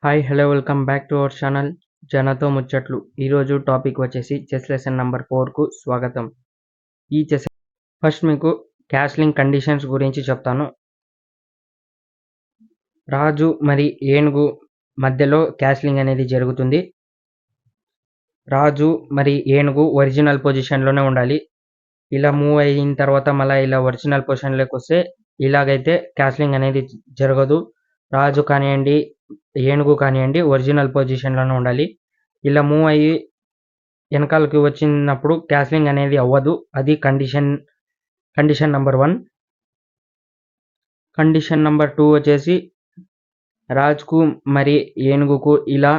Hi hello welcome back to our channel జనతో ముచ్చట్లు. ఈరోజు టాపిక్ వచ్చేసి చెస్ లెసన్ నెంబర్ 4కు స్వాగతం. ఈ చెస్ ఫస్ట్ మీకు క్యాస్లింగ్ కండిషన్స్ గురించి చెప్తాను. రాజు మరి ఏనుగు మధ్యలో క్యాస్లింగ్ అనేది జరుగుతుంది. రాజు మరి ఏనుగు ఒరిజినల్ పొజిషన్లోనే ఉండాలి. ఇలా మూవ్ అయిన తర్వాత మళ్ళీ ఇలా ఒరిజినల్ పొజిషన్లోకి వస్తే ఇలాగైతే క్యాస్లింగ్ అనేది జరగదు. రాజు కానివ్వండి ఏనుగు కానివ్వండి ఒరిజినల్ పొజిషన్లోనే ఉండాలి. ఇలా మూవ్ అయ్యి వెనకాలకి వచ్చినప్పుడు క్యాస్లింగ్ అనేది అవ్వదు. అది కండిషన్ నెంబర్ 1. కండిషన్ నెంబర్ 2 వచ్చేసి రాజుకు మరి ఏనుగుకు ఇలా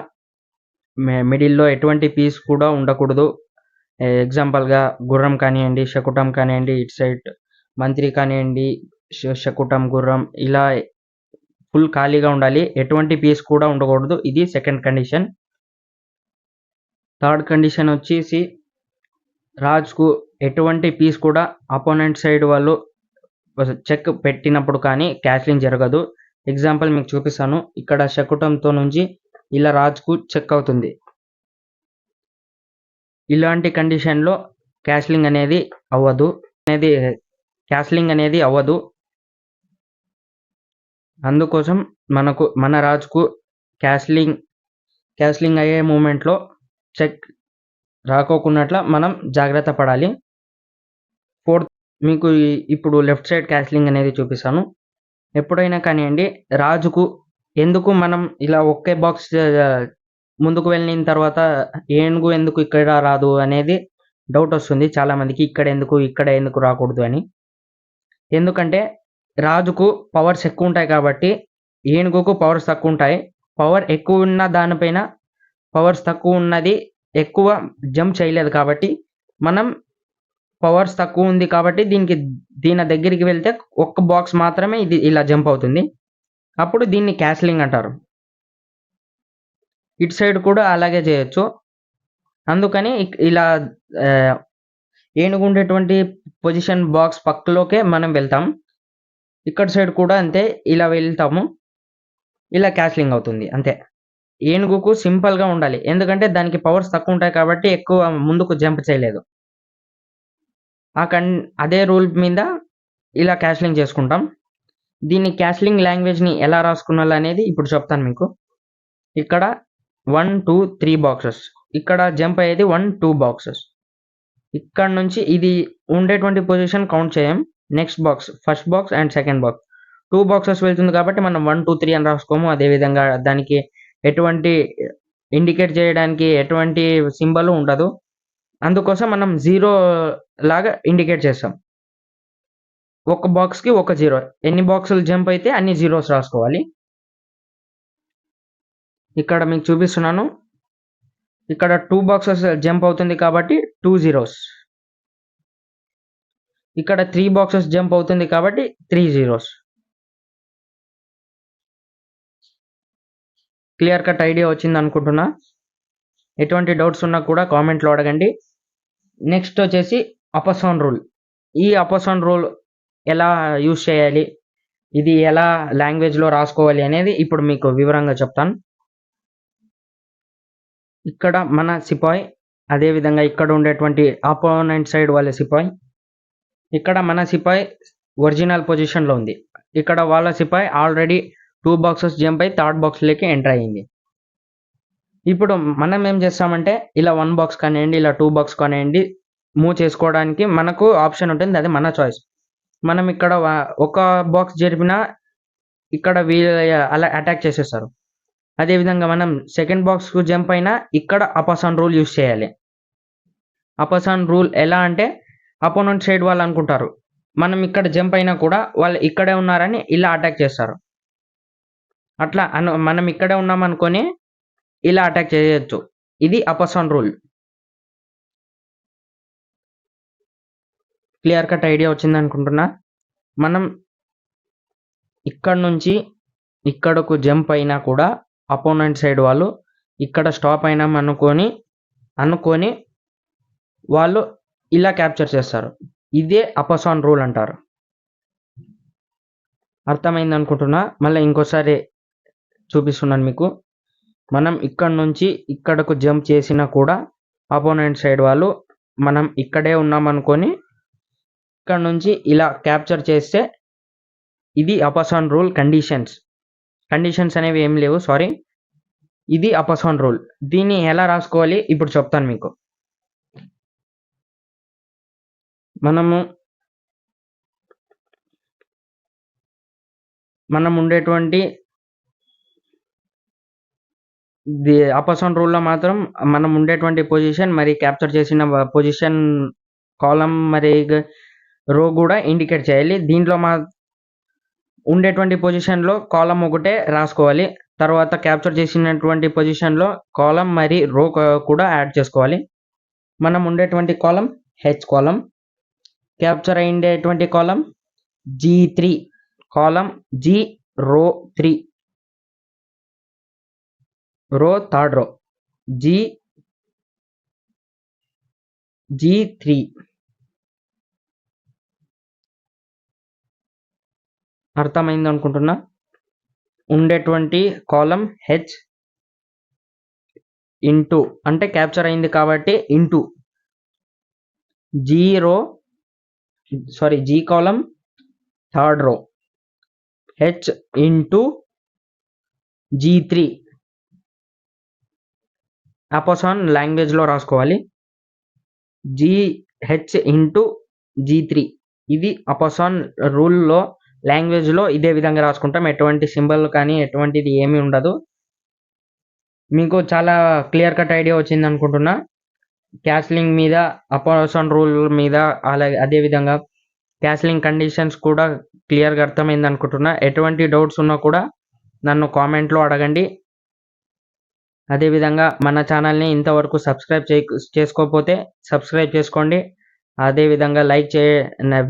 మిడిల్లో ఎటువంటి పీస్ కూడా ఉండకూడదు. ఎగ్జాంపుల్గా గుర్రం కానివ్వండి శకుటం కానివ్వండి ఇటు సైడ్ మంత్రి కానివ్వండి శకుటం గుర్రం ఇలా ఫుల్ ఖాళీగా ఉండాలి. ఎటువంటి పీస్ కూడా ఉండకూడదు. ఇది సెకండ్ కండిషన్. థర్డ్ కండిషన్ వచ్చేసి రాజుకు ఎటువంటి పీస్ కూడా అపోనెంట్ సైడ్ వాళ్ళు చెక్ పెట్టినప్పుడు కానీ క్యాస్లింగ్ జరగదు. ఎగ్జాంపుల్ మీకు చూపిస్తాను. ఇక్కడ శకుటంతో నుంచి ఇలా రాజుకు చెక్ అవుతుంది. ఇలాంటి కండిషన్లో క్యాస్లింగ్ అనేది అవ్వదు. అందుకోసం మన రాజుకు క్యాస్లింగ్ అయ్యే మూమెంట్లో చెక్ రాకోకున్నట్ల మనం జాగ్రత్త పడాలి. ఫోర్త్ మీకు ఇప్పుడు లెఫ్ట్ సైడ్ క్యాస్లింగ్ అనేది చూపిస్తాను. ఎప్పుడైనా కానివ్వండి రాజుకు ఎందుకు మనం ఇలా ఒకే బాక్స్ ముందుకు వెళ్ళిన తర్వాత ఏనుగు ఎందుకు ఇక్కడ రాదు అనేది డౌట్ వస్తుంది చాలామందికి. ఇక్కడ ఎందుకు రాకూడదు అని. ఎందుకంటే రాజుకు పవర్స్ ఎక్కువ ఉంటాయి కాబట్టి ఏనుగుకు పవర్స్ తక్కువ ఉంటాయి. పవర్ ఎక్కువ ఉన్న దానిపైన పవర్స్ తక్కువ ఉన్నది ఎక్కువ జంప్ చేయలేదు కాబట్టి మనం పవర్స్ తక్కువ ఉంది కాబట్టి దీని దగ్గరికి వెళ్తే ఒక్క బాక్స్ మాత్రమే ఇది ఇలా జంప్ అవుతుంది. అప్పుడు దీన్ని క్యాస్లింగ్ అంటారు. ఇటు సైడ్ కూడా అలాగే చేయొచ్చు. అందుకని ఇలా ఏనుగు ఉండేటువంటి పొజిషన్ బాక్స్ పక్కలోకే మనం వెళ్తాం. ఇక్కడ సైడ్ కూడా అంతే ఇలా వెళ్తాము. ఇలా క్యాస్లింగ్ అవుతుంది అంతే. ఏనుగుకు సింపుల్గా ఉండాలి. ఎందుకంటే దానికి పవర్స్ తక్కువ ఉంటాయి కాబట్టి ఎక్కువ ముందుకు జంప్ చేయలేదు. అదే రూల్ మీద ఇలా క్యాస్లింగ్ చేసుకుంటాం. దీన్ని క్యాస్లింగ్ లాంగ్వేజ్ని ఎలా రాసుకున్నాలనేది ఇప్పుడు చెప్తాను మీకు. ఇక్కడ 1 2 3 బాక్సెస్, ఇక్కడ జంప్ అయ్యేది 1 2 బాక్సెస్. ఇక్కడ నుంచి ఇది ఉండేటువంటి పొజిషన్ కౌంట్ చేయం. Next box first box and second box 2 boxes వెళ్తుంది కాబట్టి మనం 1 2 3 అని రాసుకోము. అదేవిధంగా దానికి ఎటువంటి ఇండికేట్ చేయడానికి ఎటువంటి సింబల్ ఉండదు. అందుకోసం మనం 0 లాగా ఇండికేట్ చేస్తాం. ఒక బాక్స్కి ఒక 0. ఎన్ని బాక్సులు జంప్ అయితే అన్ని జీరోస్ రాసుకోవాలి. ఇక్కడ మీకు చూపిస్తున్నాను. ఇక్కడ 2 బాక్సెస్ జంప్ అవుతుంది కాబట్టి 2 జీరోస్. ఇక్కడ 3 బాక్సెస్ జంప్ అవుతుంది కాబట్టి 3 జీరోస్. క్లియర్ కట్ ఐడియా వచ్చింది అనుకుంటున్నా. ఎటువంటి డౌట్స్ ఉన్నా కూడా కామెంట్లో అడగండి. నెక్స్ట్ వచ్చేసి అపసౌండ్ రూల్. ఈ అపసౌండ్ రూల్ ఎలా యూజ్ చేయాలి, ఇది ఎలా లాంగ్వేజ్లో రాసుకోవాలి అనేది ఇప్పుడు మీకు వివరంగా చెప్తాను. ఇక్కడ మన సిపాయ్, అదేవిధంగా ఇక్కడ ఉండేటువంటి ఆపోనెంట్ సైడ్ వాళ్ళ సిపాయ్. ఇక్కడ మన సిపాయ్ ఒరిజినల్ పొజిషన్లో ఉంది. ఇక్కడ వాళ్ళ సిపాయ్ ఆల్రెడీ 2 బాక్సెస్ జంప్ అయి థర్డ్ బాక్స్లోకి ఎంటర్ అయ్యింది. ఇప్పుడు మనం ఏం చేస్తామంటే ఇలా 1 బాక్స్ కానివ్వండి ఇలా 2 బాక్స్ కానివ్వండి మూవ్ చేసుకోవడానికి మనకు ఆప్షన్ ఉంటుంది. అది మన చాయిస్. మనం ఇక్కడ ఒక బాక్స్ జరిపినా ఇక్కడ వీళ్ళు అలా అటాక్ చేసేస్తారు. అదేవిధంగా మనం సెకండ్ బాక్స్కు జంప్ అయినా ఇక్కడ అపసౌండ్ రూల్ యూజ్ చేయాలి. అపసౌండ్ రూల్ ఎలా అంటే అపోనెంట్ సైడ్ వాళ్ళు అనుకుంటారు మనం ఇక్కడ జంప్ అయినా కూడా వాళ్ళు ఇక్కడే ఉన్నారని ఇలా అటాక్ చేస్తారు. అట్లా మనం ఇక్కడే ఉన్నాం అనుకొని ఇలా అటాక్ చేయొచ్చు. ఇది అపసౌండ్ రూల్. క్లియర్ కట్ ఐడియా వచ్చింది అనుకుంటున్నా. మనం ఇక్కడ నుంచి ఇక్కడకు జంప్ అయినా కూడా అపోనెంట్ సైడ్ వాళ్ళు ఇక్కడ స్టాప్ అయినాం అనుకొని వాళ్ళు ఇలా క్యాప్చర్ చేస్తారు. ఇదే అపసౌండ్ రూల్ అంటారు. అర్థమైంది అనుకుంటున్నా. మళ్ళీ ఇంకోసారి చూపిస్తున్నాను మీకు. మనం ఇక్కడ నుంచి ఇక్కడకు జంప్ చేసినా కూడా ఆపోనెంట్ సైడ్ వాళ్ళు మనం ఇక్కడే ఉన్నాం అనుకొని ఇక్కడ నుంచి ఇలా క్యాప్చర్ చేస్తే ఇది అపసాన్ రూల్ కండిషన్స్ అనేవి ఏం లేవు, సారీ. ఇది అపసాన్ రూల్. దీన్ని ఎలా రాసుకోవాలి ఇప్పుడు చెప్తాను మీకు. మనం ఉండేటువంటి అపసాన్ రూల్లో మాత్రం మనం ఉండేటువంటి పొజిషన్ మరి క్యాప్చర్ చేసిన పొజిషన్ కాలం మరి రో కూడా ఇండికేట్ చేయాలి. దీంట్లో ఉండేటువంటి పొజిషన్లో కాలం ఒకటే రాసుకోవాలి. తర్వాత క్యాప్చర్ చేసినటువంటి పొజిషన్లో కాలం మరి రో కూడా యాడ్ చేసుకోవాలి. మనం ఉండేటువంటి కాలం హెచ్ కాలం, క్యాప్చర్ అయ్యేటువంటి కాలం G3 కాలం, G రో 3 రో థర్డ్ రో G3. అర్థమైంది అనుకుంటున్నా. ఉండేటువంటి కాలం హెచ్ ఇంటూ అంటే క్యాప్చర్ అయింది కాబట్టి ఇంటూ G కాలం third row H into G3 అపసాన్ లాంగ్వేజ్లో రాసుకోవాలి. హెచ్ ఇంటూ G3 ఇది అపసాన్ రూల్లో లాంగ్వేజ్లో ఇదే విధంగా రాసుకుంటాం. ఎటువంటి సింబల్ కానీ ఎటువంటిది ఏమీ ఉండదు. మీకు చాలా క్లియర్ కట్ ఐడియా వచ్చింది అనుకుంటున్నా. క్యాస్లింగ్ మీద, అపసాన్ రూల్ మీద, అలాగే అదేవిధంగా క్యాస్లింగ్ కండిషన్స్ కూడా క్లియర్గా అర్థమైంది అనుకుంటున్నా. ఎటువంటి డౌట్స్ ఉన్నా కూడా నన్ను కామెంట్లో అడగండి. అదేవిధంగా మన ఛానల్ని ఇంతవరకు సబ్స్క్రైబ్ చేసుకోకపోతే సబ్స్క్రైబ్ చేసుకోండి. అదేవిధంగా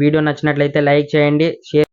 వీడియో నచ్చినట్లయితే లైక్ చేయండి, షేర్